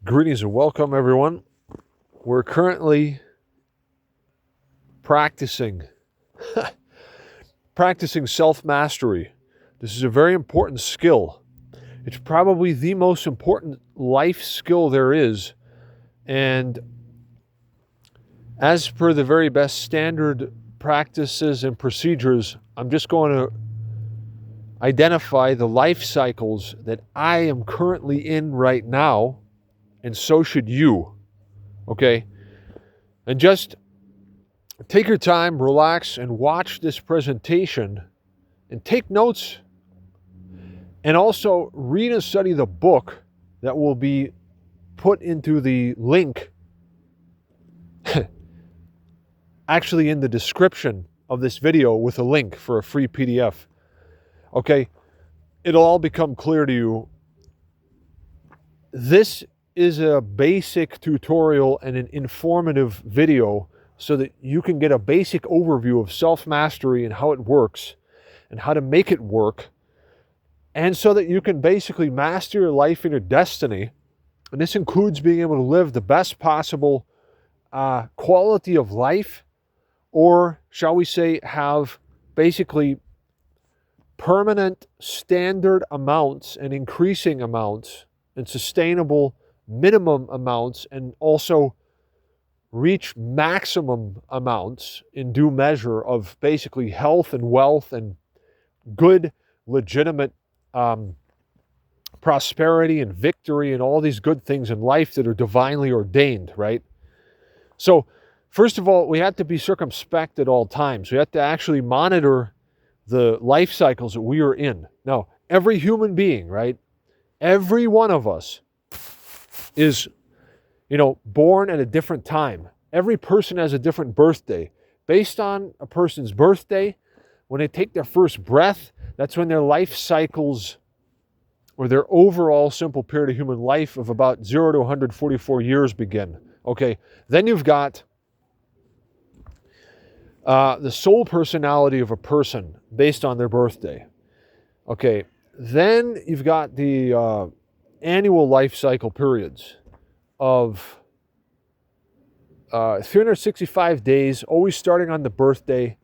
Greetings and welcome, everyone. We're currently practicing self-mastery. This is a very important skill. It's probably the most important life skill there is. And as per the very best standard practices and procedures, I'm just going to identify the life cycles that I am currently in right now, and so should you. Okay? And just take your time, relax, and watch this presentation and take notes, and also read and study the book that will be put into the link actually in the description of this video with a link for a free PDF. Okay, it'll all become clear to you. This is a basic tutorial and an informative video so that you can get a basic overview of self-mastery and how it works and how to make it work, and so that you can basically master your life and your destiny. And this includes being able to live the best possible quality of life, or shall we say have basically permanent standard amounts and increasing amounts and sustainable minimum amounts, and also reach maximum amounts in due measure of basically health and wealth and good, legitimate prosperity and victory and all these good things in life that are divinely ordained, right? So, first of all, we have to be circumspect at all times. We have to actually monitor the life cycles that we are in. Now, every human being, right? Every one of us is, born at a different time. Every person has a different birthday. Based on a person's birthday, when they take their first breath, that's when their life cycles, or their overall simple period of human life of about 0 to 144 years begin. Okay, then you've got the soul personality of a person based on their birthday. Okay, then you've got the annual life cycle periods of 365 days, always starting on the birthday,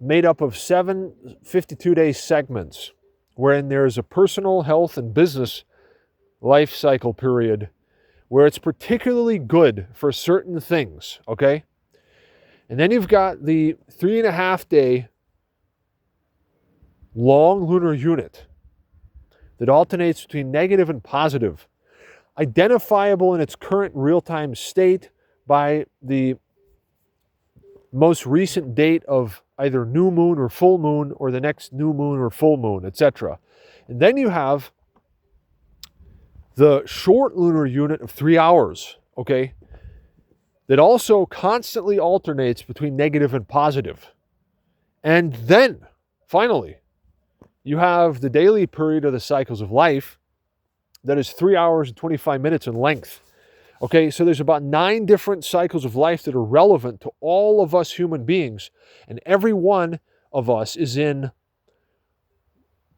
made up of 7 52-day segments, wherein there's a personal, health, and business life cycle period where it's particularly good for certain things, okay? And then you've got the 3.5 day long lunar unit that alternates between negative and positive, identifiable in its current real-time state by the most recent date of either new moon or full moon, or the next new moon or full moon, etc. And then you have the short lunar unit of 3 hours, okay, that also constantly alternates between negative and positive. And then, finally, you have the daily period of the cycles of life that is 3 hours and 25 minutes in length. Okay, so there's about 9 different cycles of life that are relevant to all of us human beings, and every one of us is in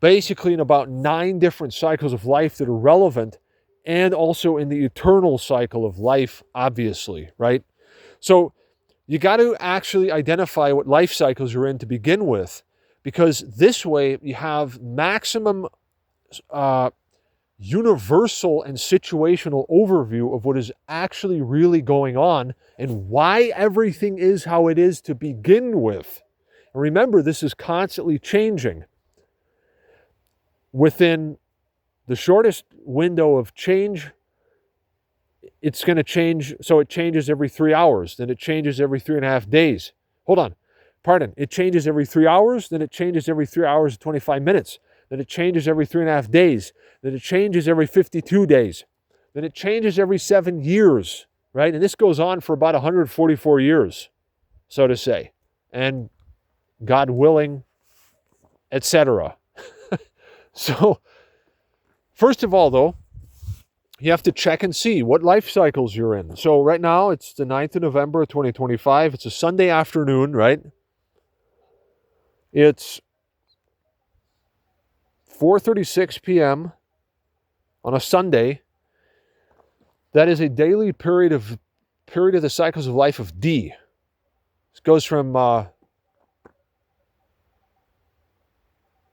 about 9 different cycles of life that are relevant, and also in the eternal cycle of life, obviously, right? So you got to actually identify what life cycles you're in to begin with, because this way you have maximum universal and situational overview of what is actually really going on and why everything is how it is to begin with. And remember, this is constantly changing. Within the shortest window of change, it's going to change. So it changes every 3 hours, then it changes every 3.5 days. It changes every 3 hours, then it changes every 3 hours and 25 minutes. Then it changes every 3.5 days. Then it changes every 52 days. Then it changes every 7 years, right? And this goes on for about 144 years, so to say. And God willing, etc. So, first of all, though, you have to check and see what life cycles you're in. So right now, it's the 9th of November, 2025. It's a Sunday afternoon, right? It's 4:36 p.m. on a Sunday. That is a daily period of the cycles of life of D. It goes from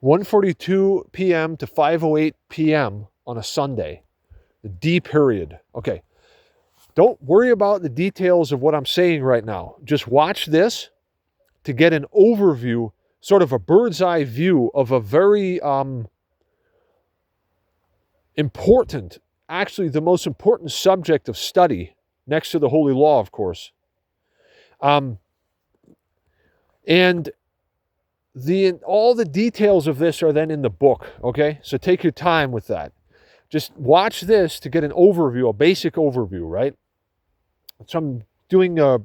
1:42 p.m. to 5:08 p.m. on a Sunday. The D period. Okay. Don't worry about the details of what I'm saying right now. Just watch this to get an overview, sort of a bird's eye view of a very important, actually the most important subject of study, next to the Holy Law, of course. And all the details of this are then in the book, okay? So take your time with that. Just watch this to get an overview, a basic overview, right? So I'm doing a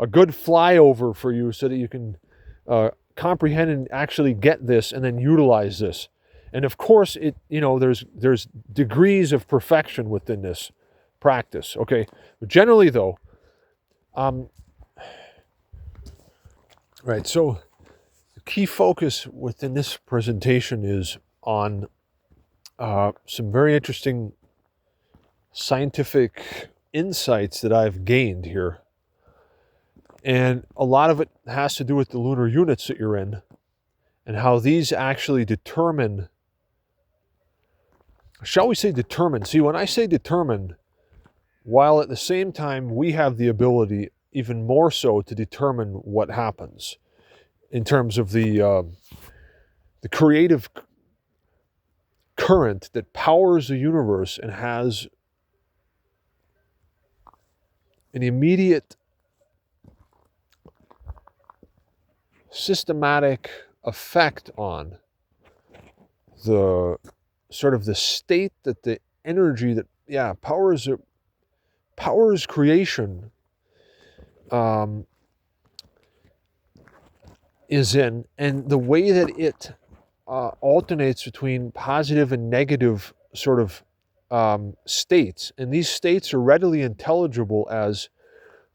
good flyover for you so that you can comprehend and actually get this and then utilize this. And of course, there's degrees of perfection within this practice, okay? But generally, though, right, so the key focus within this presentation is on some very interesting scientific insights that I've gained here. And a lot of it has to do with the lunar units that you're in and how these actually determine, shall we say determine? See, when I say determine, while at the same time we have the ability even more so to determine what happens in terms of the creative current that powers the universe and has an immediate systematic effect on the sort of the state that the energy that powers creation is in, and the way that it alternates between positive and negative sort of states. And these states are readily intelligible as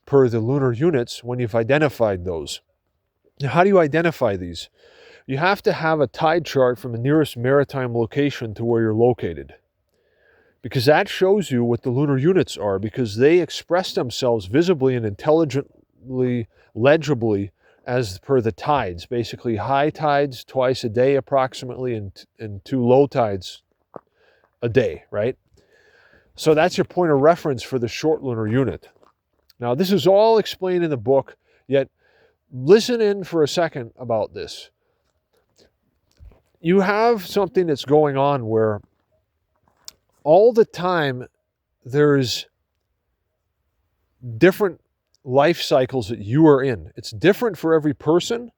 per the lunar units when you've identified those. Now, how do you identify these? You have to have a tide chart from the nearest maritime location to where you're located, because that shows you what the lunar units are, because they express themselves visibly and intelligently, legibly, as per the tides. Basically, high tides twice a day approximately, and 2 low tides a day, right? So that's your point of reference for the short lunar unit. Now, this is all explained in the book, yet listen in for a second about this. You have something that's going on where all the time there's different life cycles that you are in. It's different for every person.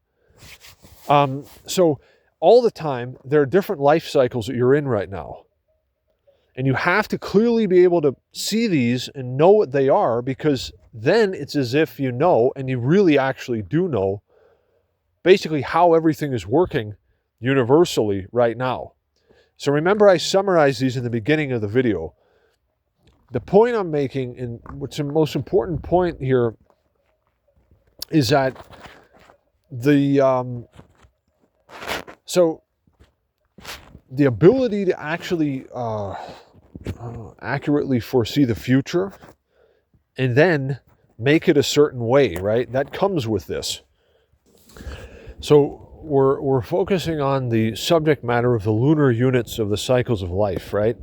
So all the time there are different life cycles that you're in right now. And you have to clearly be able to see these and know what they are, because then it's as if you know, and you really actually do know, basically how everything is working universally right now. So remember, I summarized these in the beginning of the video. The point I'm making, and what's the most important point here, is that the ability to actually accurately foresee the future and then make it a certain way, right? That comes with this. So we're focusing on the subject matter of the lunar units of the cycles of life, right?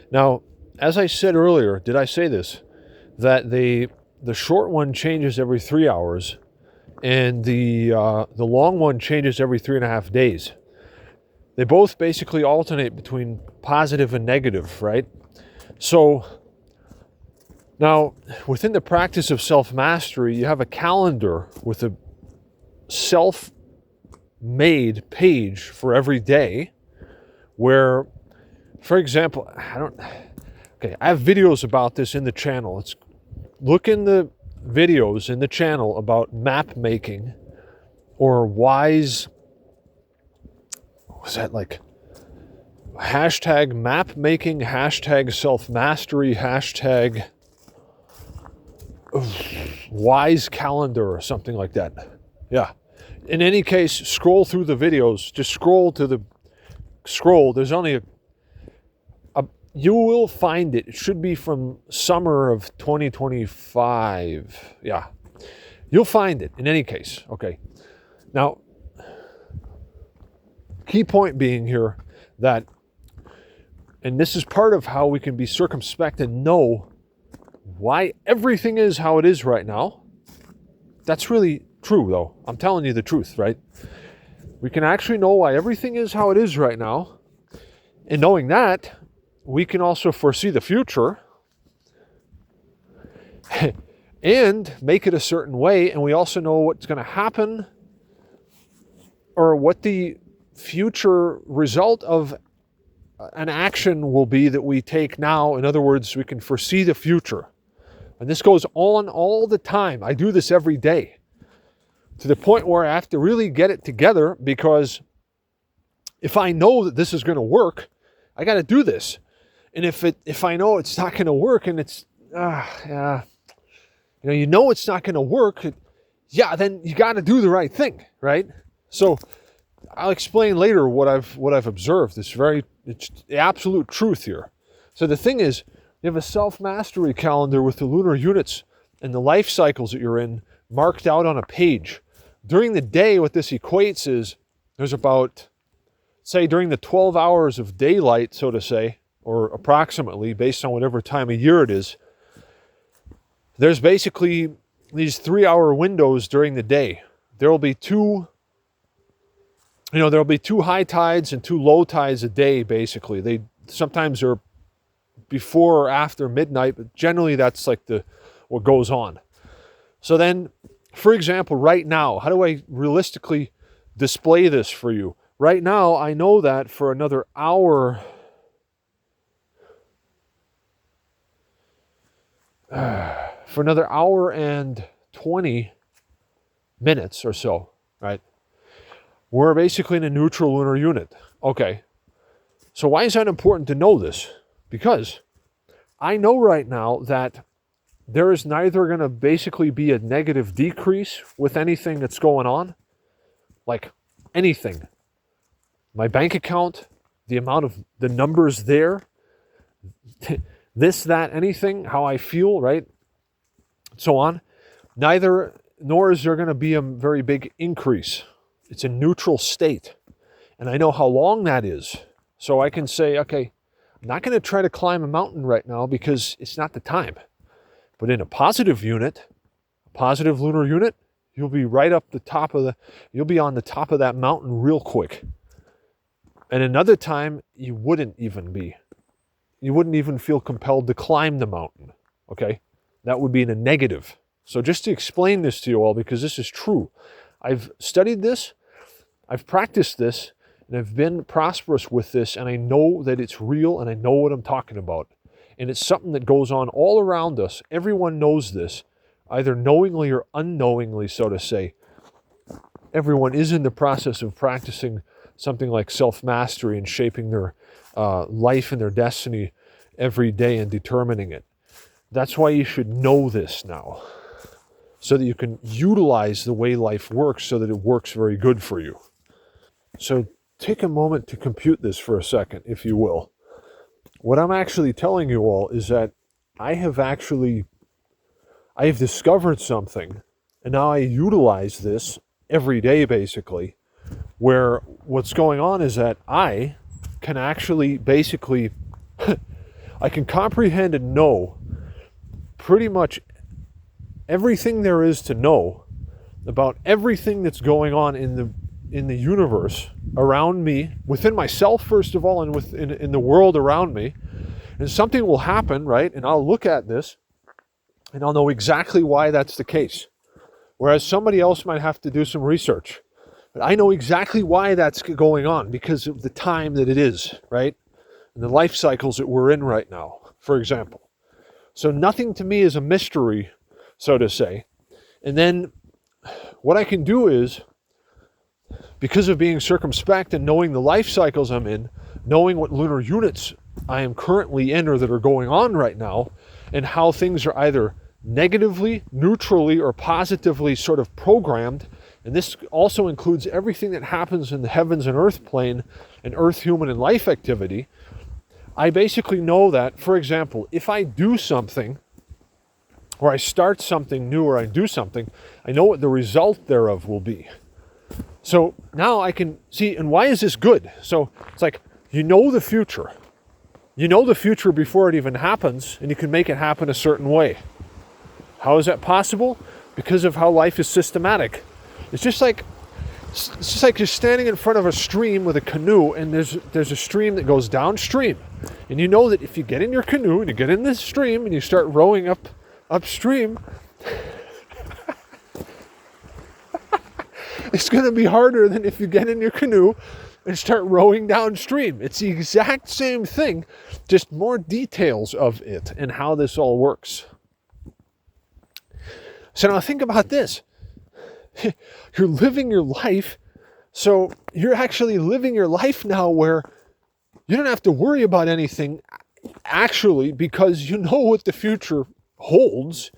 Now, as I said earlier, did I say this? That the short one changes every 3 hours, and the long one changes every 3.5 days. They both basically alternate between positive and negative, right? So now, within the practice of self-mastery, you have a calendar with a self-made page for every day where, for example, I have videos about this in the channel. Look in the videos in the channel about map making, or wise, was that like hashtag map making, hashtag self-mastery, hashtag wise calendar, or something like that. Yeah. In any case, scroll through the videos. Just scroll. There's only you will find it. It should be from summer of 2025. Yeah, you'll find it in any case. Okay. Now, key point being here that, and this is part of how we can be circumspect and know why everything is how it is right now. That's really true, though. I'm telling you the truth, right? We can actually know why everything is how it is right now. And knowing that, we can also foresee the future and make it a certain way. And we also know what's going to happen, or what the future result of an action will be that we take now. In other words, we can foresee the future. And this goes on all the time. I do this every day, to the point where I have to really get it together, because if I know that this is going to work, I got to do this. And if I know it's not going to work, and it's you know it's not going to work, then you got to do the right thing, right? So I'll explain later what I've observed. It's the absolute truth here. So the thing is, you have a self-mastery calendar with the lunar units and the life cycles that you're in marked out on a page. During the day, what this equates is there's about, say, during the 12 hours of daylight, so to say, or approximately, based on whatever time of year it is, there's basically these 3-hour windows during the day. There'll be two high tides and 2 low tides a day, basically. They sometimes are before or after midnight, but generally that's like what goes on. So then, for example, right now, how do I realistically display this for you? Right now, I know that for another hour, and 20 minutes or so, right? We're basically in a neutral lunar unit. Okay. So why is that important to know this? Because I know right now that there is neither going to basically be a negative decrease with anything that's going on, like anything. My bank account, the amount of the numbers there, this, that, anything, how I feel, right? So on. Nor is there going to be a very big increase. It's a neutral state. And I know how long that is. So I can say, okay, I'm not going to try to climb a mountain right now because it's not the time. But in a positive unit, a positive lunar unit, you'll be right up you'll be on the top of that mountain real quick. And another time, you wouldn't even feel compelled to climb the mountain, okay? That would be in a negative. So just to explain this to you all, because this is true. I've studied this, I've practiced this, and I've been prosperous with this, and I know that it's real, and I know what I'm talking about. And it's something that goes on all around us. Everyone knows this, either knowingly or unknowingly, so to say. Everyone is in the process of practicing something like self-mastery and shaping their life and their destiny every day and determining it. That's why you should know this now, so that you can utilize the way life works so that it works very good for you. So take a moment to compute this for a second, if you will. What I'm actually telling you all is that I have discovered something, and now I utilize this every day, basically, where what's going on is that I can actually basically, I can comprehend and know pretty much everything there is to know about everything that's going on in the universe around me, within myself first of all, and in the world around me. And something will happen, right? And I'll look at this and I'll know exactly why that's the case. Whereas somebody else might have to do some research. But I know exactly why that's going on, because of the time that it is, right? And the life cycles that we're in right now, for example. So nothing to me is a mystery, so to say. And then what I can do is, because of being circumspect and knowing the life cycles I'm in, knowing what lunar units I am currently in or that are going on right now, and how things are either negatively, neutrally, or positively sort of programmed. And this also includes everything that happens in the heavens and earth plane and earth, human, and life activity. I basically know that, for example, if I do something, or I start something new, or I do something, I know what the result thereof will be. So now I can see, and why is this good? So it's like, you know the future. You know the future before it even happens, and you can make it happen a certain way. How is that possible? Because of how life is systematic. It's just like you're standing in front of a stream with a canoe, and there's a stream that goes downstream. And you know that if you get in your canoe and you get in this stream and you start rowing upstream, it's going to be harder than if you get in your canoe and start rowing downstream. It's the exact same thing, just more details of it and how this all works. So now think about this. You're living your life, so you're actually living your life now where you don't have to worry about anything actually, because you know what the future holds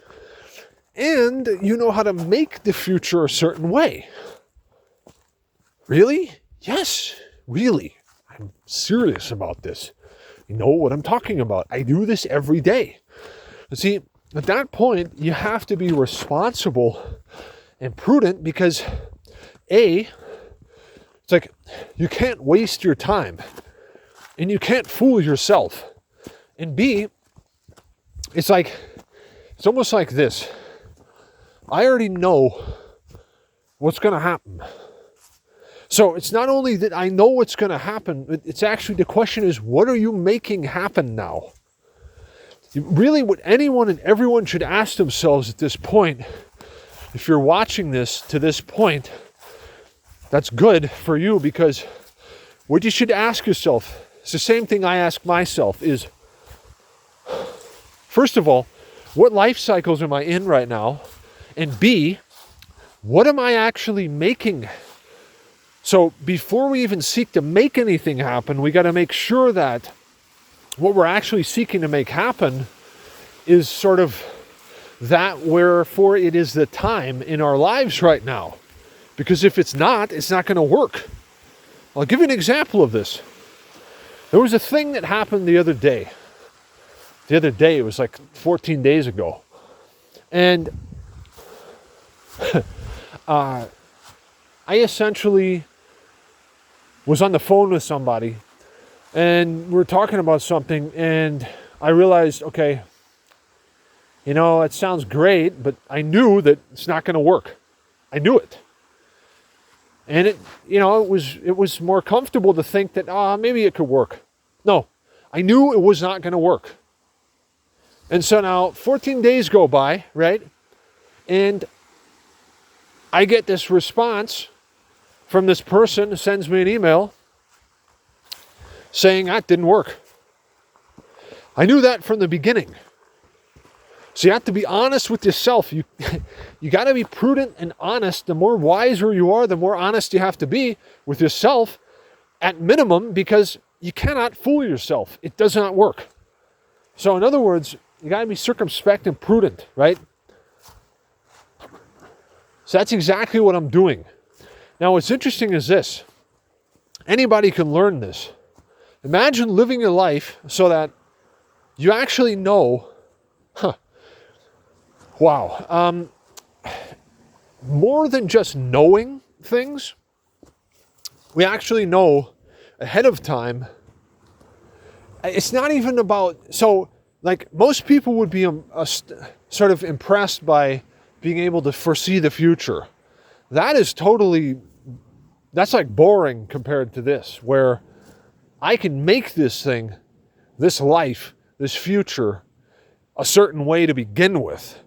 and you know how to make the future a certain way. Really? Yes, really. I'm serious about this. You know what I'm talking about. I do this every day. See, at that point, you have to be responsible and prudent, because A, it's like you can't waste your time and you can't fool yourself. And B, it's almost like this. I already know what's going to happen. So it's not only that I know what's going to happen, it's actually, the question is, what are you making happen now? Really, what anyone and everyone should ask themselves at this point, if you're watching this to this point, that's good for you, because what you should ask yourself, it's the same thing I ask myself, is, first of all, what life cycles am I in right now? And B, what am I actually making? So before we even seek to make anything happen, we got to make sure that what we're actually seeking to make happen is sort of that wherefore it is the time in our lives right now. Because if it's not going to work. I'll give you an example of this. There was a thing that happened the other day. It was like 14 days ago. And I essentially was on the phone with somebody, and we were talking about something, and I realized, okay, it sounds great, but I knew that it's not going to work. I knew it. And it was more comfortable to think that, maybe it could work. No, I knew it was not going to work. And so now 14 days go by, right? And I get this response from this person who sends me an email saying that didn't work. I knew that from the beginning. So you have to be honest with yourself. You got to be prudent and honest. The more wiser you are, the more honest you have to be with yourself at minimum, because you cannot fool yourself. It does not work. So in other words, you got to be circumspect and prudent, right? So that's exactly what I'm doing. Now, what's interesting is this. Anybody can learn this. Imagine living your life so that you actually know, more than just knowing things, we actually know ahead of time. It's not even about, so like most people would be sort of impressed by being able to foresee the future. That's like boring compared to this, where I can make this thing, this life, this future, a certain way to begin with.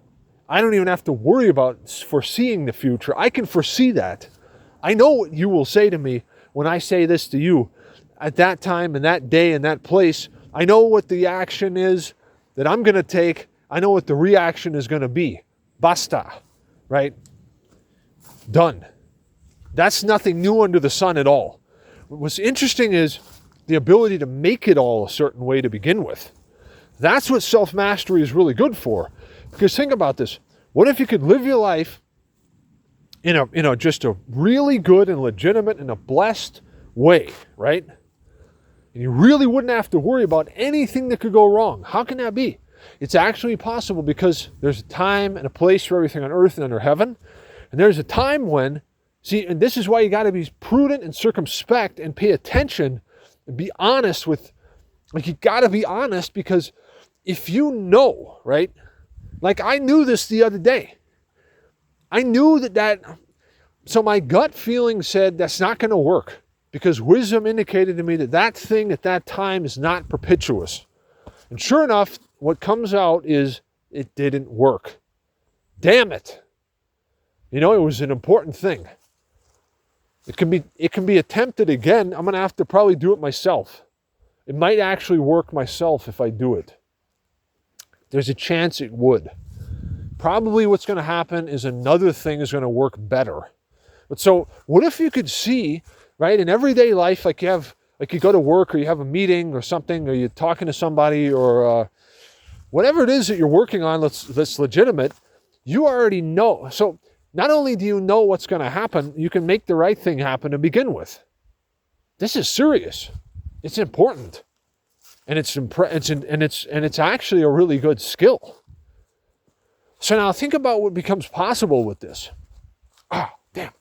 I don't even have to worry about foreseeing the future. I can foresee that. I know what you will say to me when I say this to you at that time and that day and that place. I know what the action is that I'm going to take. I know what the reaction is going to be. Basta, right? Done. That's nothing new under the sun at all. What's interesting is the ability to make it all a certain way to begin with. That's what self-mastery is really good for. Because think about this. What if you could live your life in just a really good and legitimate and a blessed way, right? And you really wouldn't have to worry about anything that could go wrong. How can that be? It's actually possible because there's a time and a place for everything on earth and under heaven. And there's a time when, see, and this is why you got to be prudent and circumspect and pay attention and be honest with, like, you got to be honest, because if you know, right? Like, I knew this the other day. I knew so my gut feeling said that's not going to work, because wisdom indicated to me that that thing at that time is not propitious. And sure enough, what comes out is it didn't work. Damn it. You know, it was an important thing. It can be attempted again. I'm going to have to probably do it myself. It might actually work myself if I do it. There's a chance it would. Probably what's going to happen is another thing is going to work better. But so what if you could see, right, in everyday life, like you go to work, or you have a meeting or something, or you're talking to somebody, or whatever it is that you're working on that's legitimate, you already know. So not only do you know what's going to happen, you can make the right thing happen to begin with. This is serious. It's important. And it's actually a really good skill. So now think about what becomes possible with this. Ah, damn.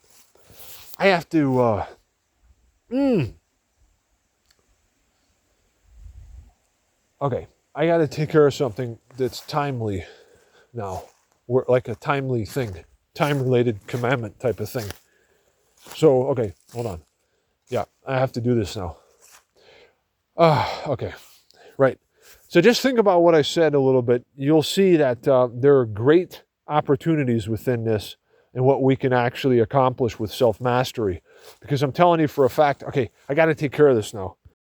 I have to, Okay, I got to take care of something that's timely now. Like a timely thing. Time-related commandment type of thing. So, okay, hold on. Yeah, I have to do this now. Okay, right. So just think about what I said a little bit. You'll see that there are great opportunities within this and what we can actually accomplish with self-mastery. Because I'm telling you for a fact, okay, I got to take care of this now.